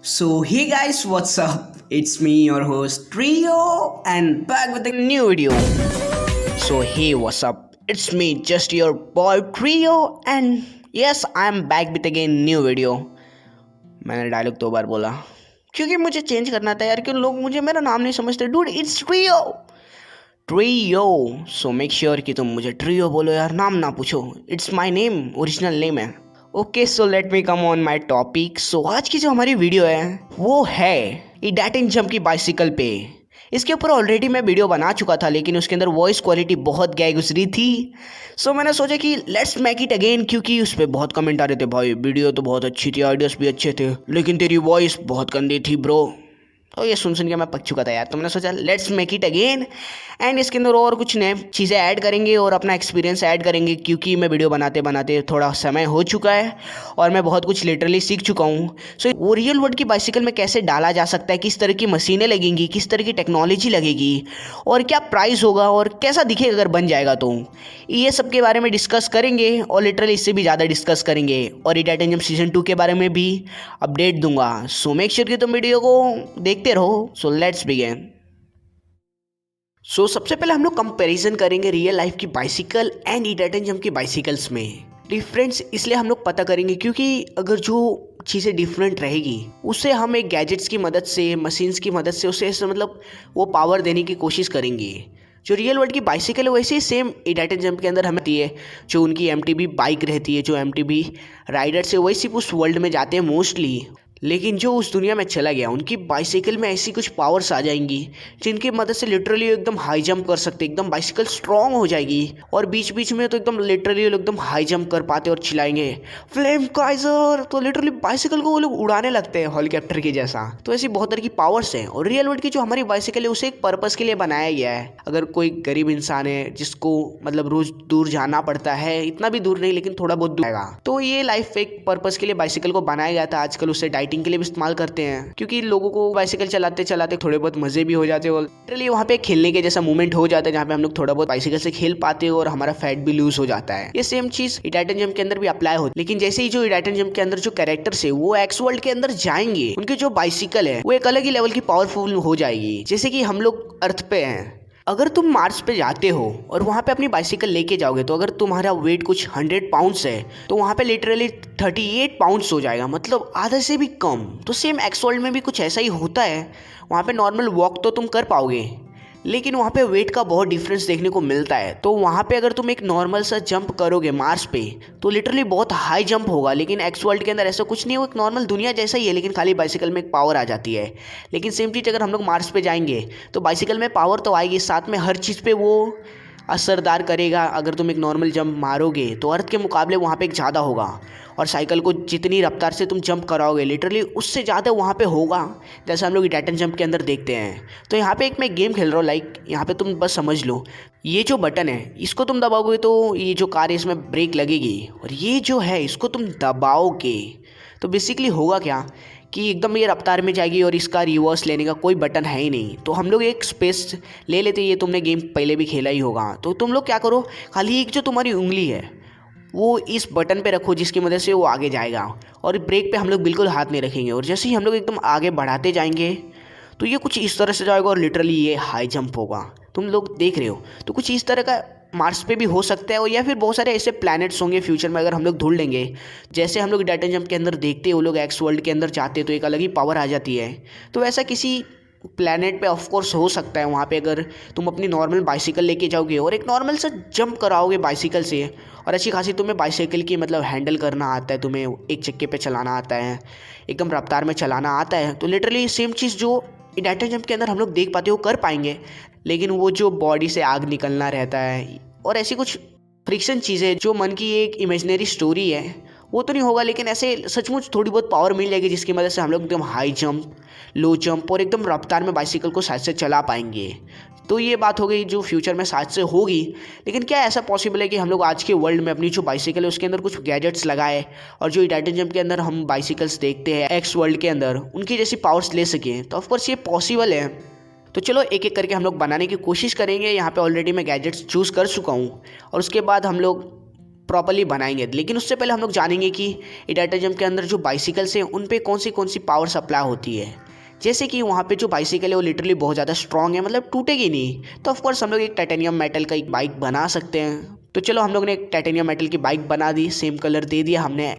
So hey guys, what's up? It's me, your host Trio, and back with a new video. So hey, what's up? It's me, just your boy Trio, and yes, I'm back with again new video. मैंने dialogue 2 बार बोला क्योंकि मुझे change करना था यार, क्यों लोग मुझे मेरा नाम नहीं समझते। Dude, it's Trio Trio. So make sure कि तुम मुझे ट्रियो बोलो यार, नाम ना पूछो। It's my name, original name है। Okay, so let me come on my topic. So आज की जो हमारी वीडियो है वो है इडाटिन जंप की बाइसिकल पे। इसके ऊपर ऑलरेडी मैं वीडियो बना चुका था, लेकिन उसके अंदर वॉइस क्वालिटी बहुत गै गुजरी थी। सो मैंने सोचा कि लेट्स मेक इट अगेन, क्योंकि उस पर बहुत कमेंट आ रहे थे, भाई वीडियो तो बहुत अच्छी थी, आइडियाज भी अच्छे थे, लेकिन तेरी वॉइस बहुत गंदी थी ब्रो। तो ये सुन के मैं पक चुका था यार, तो मैंने सोचा let's make it again and इसके अंदर और कुछ नए चीज़ें ऐड करेंगे और अपना एक्सपीरियंस ऐड करेंगे, क्योंकि मैं वीडियो बनाते बनाते थोड़ा समय हो चुका है और मैं बहुत कुछ लिटरली सीख चुका हूँ। सो वो रियल वर्ल्ड की बाइसिकल में कैसे डाला जा सकता है, किस तरह की मशीनें लगेंगी, किस तरह की टेक्नोलॉजी लगेगी और क्या प्राइस होगा और कैसा दिखेगा अगर बन जाएगा, तो ये सब के बारे में डिस्कस करेंगे और लिटरली इससे भी ज़्यादा डिस्कस करेंगे और इडाटिन जंप सीजन 2 के बारे में भी अपडेट दूंगा। सो मेक श्योर कि तुम वीडियो को देखते रहो। So let's begin. सबसे पहले हम लोग कंपैरिजन करेंगे रियल लाइफ की बाइसिकल एंड इडाटिन जंप की बाइसिकल्स में डिफरेंस। इसलिए हम लोग पता करेंगे क्योंकि अगर जो चीज़ें डिफरेंट रहेगी उससे हम एक गैजेट्स की मदद से, मशीन्स की मदद से उसे मतलब वो पावर देने की कोशिश करेंगे। जो रियल वर्ल्ड की बाइसिकल है वैसे ही सेम इडाटिन जंप के अंदर हमें आती है। जो उनकी एमटीबी बाइक रहती है, जो एमटीबी राइडर्स है, वही सिर्फ उस वर्ल्ड में जाते हैं मोस्टली। लेकिन जो उस दुनिया में चला गया उनकी बाइसिकल में ऐसी कुछ पावर्स आ जाएंगी जिनकी मदद से लिटरली एकदम हाई जंप कर सकते, एकदम बाइसिकल स्ट्रॉन्ग हो जाएगी और बीच बीच में तो एकदम लिटरली एकदम हाई जंप कर पाते और चिल्लाएंगे फ्लेम काइजर, तो लिटरली बाइसिकल को वो लोग उड़ाने लगते हैं हेलीकॉप्टर के जैसा। तो ऐसी बहुत तरह की पावर्स हैं और रियल वर्ल्ड की जो हमारी बाइसिकल है उसे एक पर्पस के लिए बनाया गया है। अगर कोई गरीब इंसान है जिसको मतलब रोज दूर जाना पड़ता है, इतना भी दूर नहीं लेकिन थोड़ा बहुत दूर आएगा, तो ये लाइफ एक पर्पस के लिए बाइसिकल को बनाया गया था। आजकल उसे राइटिंग के लिए भी इस्तेमाल करते हैं, क्योंकि लोगों को बाइसिकल चलाते चलाते थोड़े बहुत मजे भी हो जाते हैं और लिटरली वहाँ पे खेलने के जैसा मूवमेंट हो जाता है, जहाँ पे हम लोग थोड़ा बहुत बाइसिकल से खेल पाते हैं और हमारा फैट भी लूज हो जाता है। ये सेम चीज इडाटिन जंप के अंदर भी अप्लाई होती है। लेकिन जैसे ही जो इडाटिन जंप के अंदर जो कैरेक्टर्स है वो एक्स वर्ल्ड के अंदर जाएंगे, उनकी जो बाइसिकल है वो एक अलग ही लेवल की पावरफुल हो जाएगी। जैसे कि हम लोग अर्थ पे हैं, अगर तुम मार्स पे जाते हो और वहाँ पे अपनी बाइसिकल लेके जाओगे, तो अगर तुम्हारा वेट कुछ 100 पाउंड्स है तो वहाँ पे लिटरली 38 पाउंड्स हो जाएगा, मतलब आधे से भी कम। तो सेम एक्स वर्ल्ड में भी कुछ ऐसा ही होता है। वहाँ पे नॉर्मल वॉक तो तुम कर पाओगे, लेकिन वहाँ पे वेट का बहुत डिफरेंस देखने को मिलता है। तो वहाँ पे अगर तुम एक नॉर्मल सा जंप करोगे मार्स पे तो लिटरली बहुत हाई जंप होगा, लेकिन एक्स वर्ल्ड के अंदर ऐसा कुछ नहीं है, वो एक नॉर्मल दुनिया जैसा ही है, लेकिन खाली बाइसिकल में एक पावर आ जाती है। लेकिन सेम चीज़ अगर हम लोग मार्स पे जाएंगे तो बाइसिकल में पावर तो आएगी, साथ में हर चीज़ पे वो असरदार करेगा। अगर तुम एक नॉर्मल जंप मारोगे तो अर्थ के मुकाबले वहाँ पे एक ज़्यादा होगा, और साइकिल को जितनी रफ्तार से तुम जंप कराओगे लिटरली उससे ज़्यादा वहाँ पे होगा, जैसे हम लोग इडाटिन जंप के अंदर देखते हैं। तो यहाँ पे एक मैं गेम खेल रहा हूँ, लाइक यहाँ पे तुम बस समझ लो, ये जो बटन है इसको तुम दबाओगे तो ये जो कार है इसमें ब्रेक लगेगी, और ये जो है इसको तुम दबाओगे तो बेसिकली होगा क्या कि एकदम ये रफ्तार में जाएगी और इसका रिवर्स लेने का कोई बटन है ही नहीं। तो हम लोग एक स्पेस ले लेते हैं, ये तुमने गेम पहले भी खेला ही होगा। तो तुम लोग क्या करो, खाली एक जो तुम्हारी उंगली है वो इस बटन पे रखो जिसकी मदद से वो आगे जाएगा, और ब्रेक पे हम लोग बिल्कुल हाथ नहीं रखेंगे, और जैसे ही हम लोग एकदम आगे बढ़ाते जाएंगे तो ये कुछ इस तरह से जाएगा और लिटरली ये हाई जंप होगा। तुम लोग देख रहे हो, तो कुछ इस तरह का मार्स पे भी हो सकता है, और या फिर बहुत सारे ऐसे प्लैनेट्स होंगे फ्यूचर में अगर हम लोग ढूंढ लेंगे। जैसे हम लोग इडाटिन जंप के अंदर देखते हैं वो लोग एक्स वर्ल्ड के अंदर जाते तो एक अलग ही पावर आ जाती है, तो वैसा किसी प्लैनेट पे ऑफ कोर्स हो सकता है। वहाँ पे अगर तुम अपनी नॉर्मल बाइसिकल लेके जाओगे और एक नॉर्मल सा जंप कराओगे बाइसिकल से, और अच्छी खासी तुम्हें बाइसिकल की मतलब हैंडल करना आता है, तुम्हें एक चक्के पे चलाना आता है, एकदम रफ्तार में चलाना आता है, तो लिटरली सेम चीज़ जो इडाटिन जंप के अंदर हम लोग देख पाते हो कर पाएंगे। लेकिन वो जो बॉडी से आग निकलना रहता है और ऐसी कुछ फ्रिक्शन चीज़ें जो मन की एक इमेजिनरी स्टोरी है वो तो नहीं होगा, लेकिन ऐसे सचमुच थोड़ी बहुत पावर मिल जाएगी जिसकी मदद से हम लोग एकदम हाई जंप, लो जंप और एकदम रफ्तार में बाइसिकल को साथ से चला पाएंगे। तो ये बात हो गई जो फ्यूचर में साथ से होगी। लेकिन क्या ऐसा पॉसिबल है कि हम लोग आज के वर्ल्ड में अपनी जो बाइसिकल है उसके अंदर कुछ गैजेट्स लगाए और जो इडाटिन जंप के अंदर हम बाइसिकल्स देखते हैं एक्स वर्ल्ड के अंदर उनकी जैसी पावर्स ले सकें? तो ऑफकोर्स ये पॉसिबल है। तो चलो एक एक करके हम लोग बनाने की कोशिश करेंगे। यहाँ पे ऑलरेडी मैं गैजेट्स चूज़ कर चुका हूँ और उसके बाद हम लोग प्रॉपरली बनाएंगे। लेकिन उससे पहले हम लोग जानेंगे कि इडाटम के अंदर जो बाइसिकल्स हैं उन पे कौन सी पावर सप्लाई होती है। जैसे कि वहाँ पे जो बाइसिकल है वो लिटरली बहुत ज़्यादा स्ट्रॉन्ग है, मतलब टूटेगी नहीं, तो ऑफकोर्स हम लोग एक टाइटेनियम मेटल का एक बाइक बना सकते हैं। तो चलो हम लोग ने एक टाइटेनियम मेटल की बाइक बना दी, सेम कलर दे दिया हमने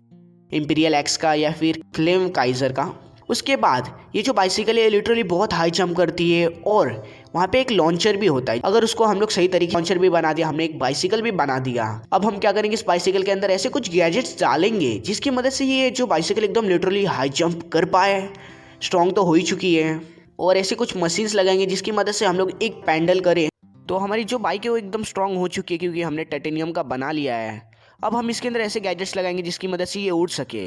इंपीरियल एक्स का या फिर फ्लेम काइजर का। उसके बाद ये जो बाइसिकल है लिटरली बहुत हाई जंप करती है और वहाँ पे एक लॉन्चर भी होता है। अगर उसको हम लोग सही तरीके लॉन्चर भी बना दिया, हमने एक बाइसिकल भी बना दिया। अब हम क्या करेंगे, इस बाइसिकल के अंदर ऐसे कुछ गैजेट्स डालेंगे जिसकी मदद से ये जो बाइसिकल एकदम लिटरली हाई जंप कर पाए। स्ट्रॉन्ग तो हो ही चुकी है, और ऐसे कुछ मशीन्स लगाएंगे जिसकी मदद से हम लोग एक पैडल करें तो हमारी जो बाइक है वो एकदम स्ट्रॉन्ग हो चुकी है, क्योंकि हमने टाइटेनियम का बना लिया है। अब हम इसके अंदर ऐसे गैजेट्स लगाएंगे जिसकी मदद से ये उड़ सके।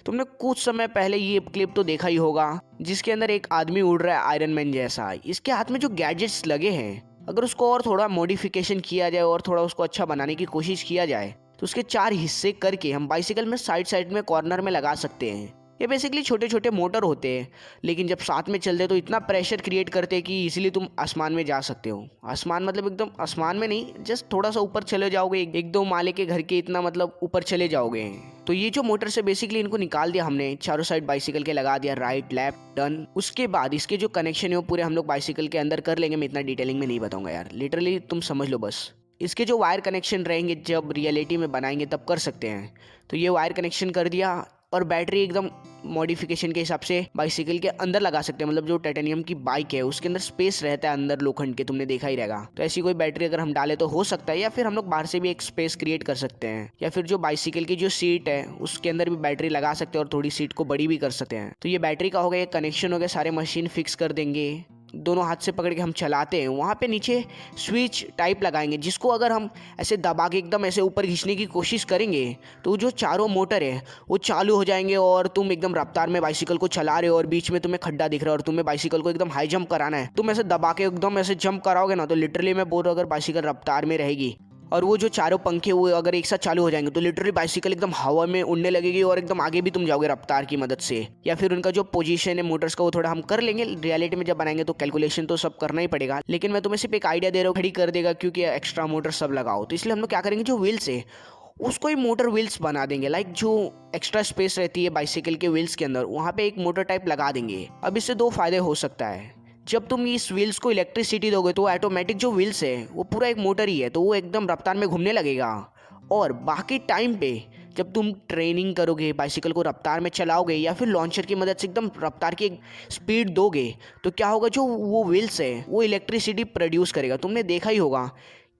तुमने कुछ समय पहले ये क्लिप तो देखा ही होगा जिसके अंदर एक आदमी उड़ रहा है आयरन मैन जैसा। इसके हाथ में जो गैजेट्स लगे हैं, अगर उसको और थोड़ा मॉडिफिकेशन किया जाए और थोड़ा उसको अच्छा बनाने की कोशिश किया जाए तो उसके 4 हिस्से करके हम बाइसिकल में साइड में कॉर्नर में लगा सकते हैं। ये बेसिकली छोटे छोटे मोटर होते हैं, लेकिन जब साथ में चलते तो इतना प्रेशर क्रिएट करते हैं कि इजीली तुम आसमान में जा सकते हो। आसमान मतलब एकदम आसमान में नहीं, जस्ट थोड़ा सा ऊपर चले जाओगे, 1-2 माले के घर के इतना मतलब ऊपर चले जाओगे। तो ये जो मोटर से बेसिकली इनको निकाल दिया हमने, चारों साइड बाइसिकल के लगा दिया, राइट लेफ्ट डन। उसके बाद इसके जो कनेक्शन है वो पूरे हम लोग बाइसिकल के अंदर कर लेंगे। मैं इतना डिटेलिंग में नहीं बताऊंगा यार, लिटरली तुम समझ लो बस। इसके जो वायर कनेक्शन रहेंगे जब रियलिटी में बनाएंगे तब कर सकते हैं। तो ये वायर कनेक्शन कर दिया, और बैटरी एकदम मॉडिफिकेशन के हिसाब से बाइसिकल के अंदर लगा सकते हैं। मतलब जो टाइटेनियम की बाइक है उसके अंदर स्पेस रहता है अंदर लोखंड के, तुमने देखा ही रहेगा। तो ऐसी कोई बैटरी अगर हम डाले तो हो सकता है, या फिर हम लोग बाहर से भी एक स्पेस क्रिएट कर सकते हैं, या फिर जो बाइसिकल की जो सीट है उसके अंदर भी बैटरी लगा सकते हैं और थोड़ी सीट को बड़ी भी कर सकते हैं। तो ये बैटरी का हो गया, ये कनेक्शन हो गया, सारे मशीन फिक्स कर देंगे। दोनों हाथ से पकड़ के हम चलाते हैं, वहाँ पे नीचे स्विच टाइप लगाएंगे जिसको अगर हम ऐसे दबा के एकदम ऐसे ऊपर खींचने की कोशिश करेंगे तो जो चारों मोटर है वो चालू हो जाएंगे और तुम एकदम रफ्तार में बाइसिकल को चला रहे हो और बीच में तुम्हें खड्डा दिख रहा है और तुम्हें बाइसिकल को एकदम हाई जंप कराना है। तुम ऐसे दबा के एकदम ऐसे जंप कराओगे ना तो लिटरली मैं बोल रहा हूँ, अगर बाइसिकल रफ्तार में रहेगी और वो जो चारों पंखे हुए अगर एक साथ चालू हो जाएंगे तो लिटरली बाइसिकल एकदम हवा में उड़ने लगेगी और एकदम आगे भी तुम जाओगे रफ्तार की मदद से। या फिर उनका जो पोजीशन है मोटर्स का वो थोड़ा हम कर लेंगे, रियलिटी में जब बनाएंगे तो कैलकुलेशन तो सब करना ही पड़ेगा, लेकिन मैं तुम्हें सिर्फ एक आइडिया दे रहा हूँ, खड़ी कर देगा क्योंकि एक्स्ट्रा मोटर सब लगाओ। तो इसलिए हम लोग क्या करेंगे, जो व्हील्स है उसको ही मोटर व्हील्स बना देंगे। लाइक जो एक्स्ट्रा स्पेस रहती है बाइसिकल के व्हील्स के अंदर वहाँ पे एक मोटर टाइप लगा देंगे। अब इससे 2 फायदे हो सकता है। जब तुम इस व्हील्स को इलेक्ट्रिसिटी दोगे तो ऑटोमेटिक जो व्हील्स है वो पूरा एक मोटर ही है, तो वो एकदम रफ्तार में घूमने लगेगा। और बाकी टाइम पे जब तुम ट्रेनिंग करोगे, बाइसिकल को रफ्तार में चलाओगे या फिर लॉन्चर की मदद से एकदम रफ्तार की स्पीड दोगे तो क्या होगा, जो वो व्हील्स है वो इलेक्ट्रिसिटी प्रोड्यूस करेगा। तुमने देखा ही होगा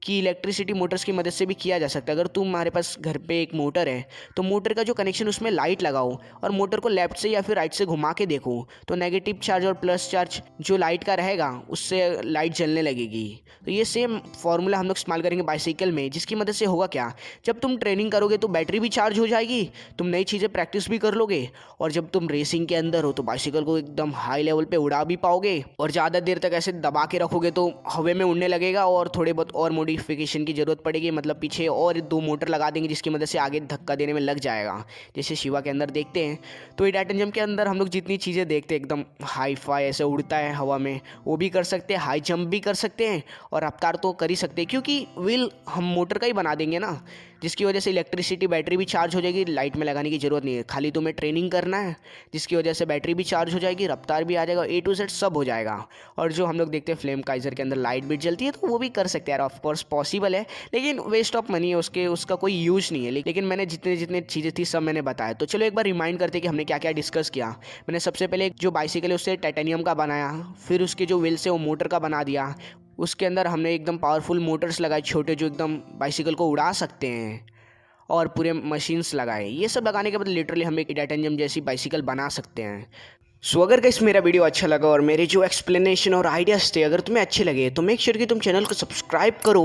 कि इलेक्ट्रिसिटी मोटर्स की मदद से भी किया जा सकता है। अगर तुम्हारे पास घर पे एक मोटर है तो मोटर का जो कनेक्शन उसमें लाइट लगाओ और मोटर को लेफ्ट से या फिर राइट से घुमा के देखो तो नेगेटिव चार्ज और प्लस चार्ज जो लाइट का रहेगा उससे लाइट जलने लगेगी। तो ये सेम फॉर्मूला हम लोग इस्तेमाल करेंगे बाइसिकल में, जिसकी मदद से होगा क्या, जब तुम ट्रेनिंग करोगे तो बैटरी भी चार्ज हो जाएगी, तुम नई चीज़ें प्रैक्टिस भी कर लोगे, और जब तुम रेसिंग के अंदर हो तो बाइसिकल को एकदम हाई लेवल पे उड़ा भी पाओगे। और ज़्यादा देर तक ऐसे दबा के रखोगे तो हवा में उड़ने लगेगा और थोड़े बहुत और मॉडिफिकेशन की जरूरत पड़ेगी, मतलब पीछे और 2 मोटर लगा देंगे जिसकी मदद से आगे धक्का देने में लग जाएगा, जैसे शिवा के अंदर देखते हैं। तो इडाटम के अंदर हम लोग जितनी चीज़ें देखते हैं एकदम हाई फाई ऐसे उड़ता है हवा में, वो भी कर सकते हैं, हाई जंप भी कर सकते हैं और रफ्तार तो कर ही सकते हैं, क्योंकि व्हील हम मोटर का ही बना देंगे ना, जिसकी वजह से इलेक्ट्रिसिटी बैटरी भी चार्ज हो जाएगी, लाइट में लगाने की ज़रूरत नहीं है, खाली तुम्हें ट्रेनिंग करना है, जिसकी वजह से बैटरी भी चार्ज हो जाएगी, रफ्तार भी आ जाएगा, A to Z सब हो जाएगा। और जो हम लोग देखते हैं फ्लेम काइजर के अंदर लाइट भी जलती है तो वो भी कर सकते हैं यार, ऑफकोर्स पॉसिबल है, लेकिन वेस्ट ऑफ मनी है, उसका कोई यूज नहीं है। लेकिन मैंने जितने चीज़ें थी सब मैंने बताया। तो चलो एक बार रिमाइंड करते हैं कि हमने क्या क्या डिस्कस किया। मैंने सबसे पहले जो बाइसिकल है उससे टाइटेनियम का बनाया, फिर उसके जो व्हील्स है वो मोटर का बना दिया, उसके अंदर हमने एकदम पावरफुल मोटर्स लगाए छोटे जो एकदम बाइसिकल को उड़ा सकते हैं, और पूरे मशीन्स लगाए। ये सब लगाने के बाद लिटरली हम एक इडाटम जैसी बाइसिकल बना सकते हैं। सो अगर गाइस मेरा वीडियो अच्छा लगा और मेरे जो एक्सप्लेनेशन और आइडियाज़ थे अगर तुम्हें अच्छे लगे तो मेक श्योर कि तुम चैनल को सब्सक्राइब करो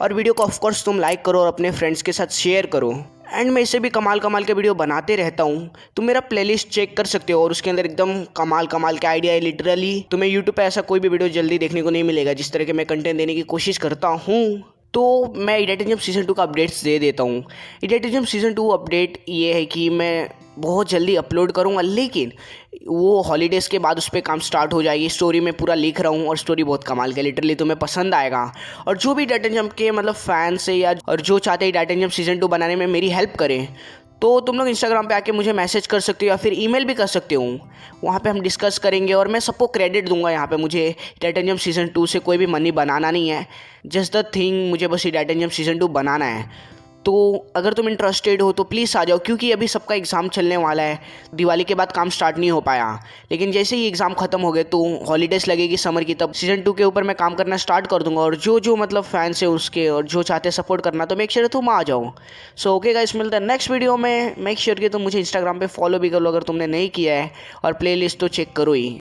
और वीडियो को ऑफकोर्स तुम लाइक करो और अपने फ्रेंड्स के साथ शेयर करो। एंड मैं इससे भी कमाल के वीडियो बनाते रहता हूँ, तुम मेरा प्लेलिस्ट चेक कर सकते हो और उसके अंदर एकदम कमाल के आइडिया है। लिटरली तुम्हें यूट्यूब पे ऐसा कोई भी वीडियो जल्दी देखने को नहीं मिलेगा जिस तरह के मैं कंटेंट देने की कोशिश करता हूँ। तो मैं इडेटन सीज़न 2 का अपडेट्स दे देता हूँ। इडेटन सीज़न 2 अपडेट ये है कि मैं बहुत जल्दी अपलोड करूँगा, लेकिन वो हॉलीडेज़ के बाद उस पर काम स्टार्ट हो जाएगी। स्टोरी में पूरा लिख रहा हूँ और स्टोरी बहुत कमाल का, लिटरली तुम्हें पसंद आएगा। और जो भी इडेटन जंप के मतलब फैंस है या और जो चाहते हैं इडेटन जंप सीज़न 2 बनाने में मेरी हेल्प करें, तो तुम लोग इंस्टाग्राम पे आके मुझे मैसेज कर सकते हो या फिर ईमेल भी कर सकते हो। वहाँ पे हम डिस्कस करेंगे और मैं सबको क्रेडिट दूंगा। यहाँ पे मुझे टाइटेनियम सीज़न 2 से कोई भी मनी बनाना नहीं है, जस्ट द थिंग मुझे बस टाइटेनियम सीज़न 2 बनाना है। तो अगर तुम इंटरेस्टेड हो तो प्लीज़ आ जाओ, क्योंकि अभी सबका एग्ज़ाम चलने वाला है। दिवाली के बाद काम स्टार्ट नहीं हो पाया, लेकिन जैसे ही एग्ज़ाम ख़त्म हो गए तो हॉलीडेज़ लगेगी समर की, तब सीज़न 2 के ऊपर मैं काम करना स्टार्ट कर दूंगा। और जो मतलब फैंस है उसके और जो चाहते हैं सपोर्ट करना, तो मेक श्योर तुम आ जाओ। सो ओके गाइस, मिलता है नेक्स्ट वीडियो में। मेक श्योर कि तुम मुझे इंस्टाग्राम पे फॉलो भी कर लो अगर तुमने नहीं किया है, और प्ले लिस्ट तो चेक करो ही।